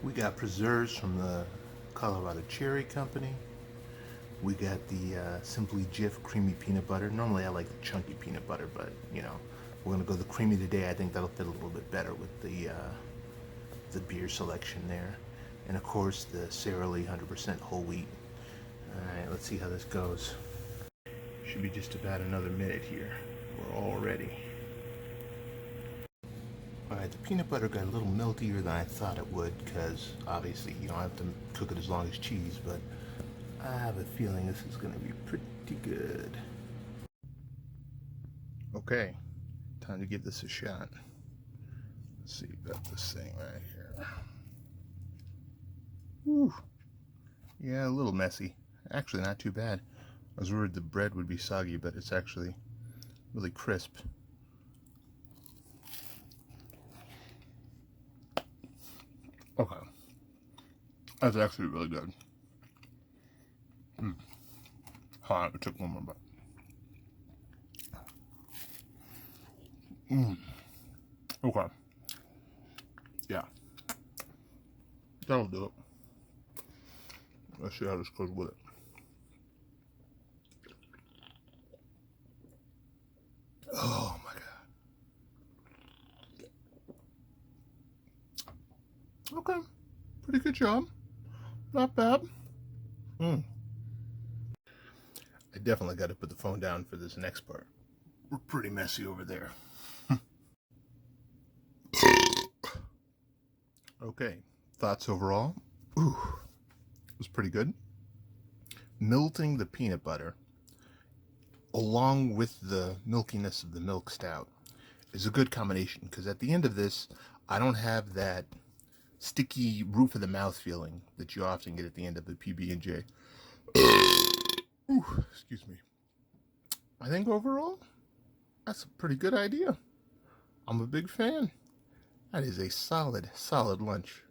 We got preserves from the Colorado Cherry Company. We got the Simply Jif creamy peanut butter. Normally I like the chunky peanut butter, but you know, we're gonna go the creamy today. I think that'll fit a little bit better with the beer selection there. And of course the Sara Lee 100% whole wheat. Alright, let's see how this goes. Should be just about another minute here. We're all ready. Alright, the peanut butter got a little meltier than I thought it would, because obviously you don't have to cook it as long as cheese, but I have a feeling this is going to be pretty good. Okay, time to give this a shot. Let's see, got this thing right here. Whew. Yeah, a little messy. Actually, not too bad. I was worried the bread would be soggy, but it's actually really crisp. Okay. That's actually really good. Hold on, I took one more bite. Okay. Yeah. That'll do it. Let's see how this goes with it. Oh my god. Okay. Pretty good job. Not bad. I definitely got to put the phone down for this next part. We're pretty messy over there. Okay. Thoughts overall? Ooh. It was pretty good. Melting the peanut butter along with the milkiness of the milk stout is a good combination, because at the end of this I don't have that sticky roof of the mouth feeling that you often get at the end of the PB&J. Ooh, excuse me. I think overall that's a pretty good idea. I'm a big fan. That is a solid lunch.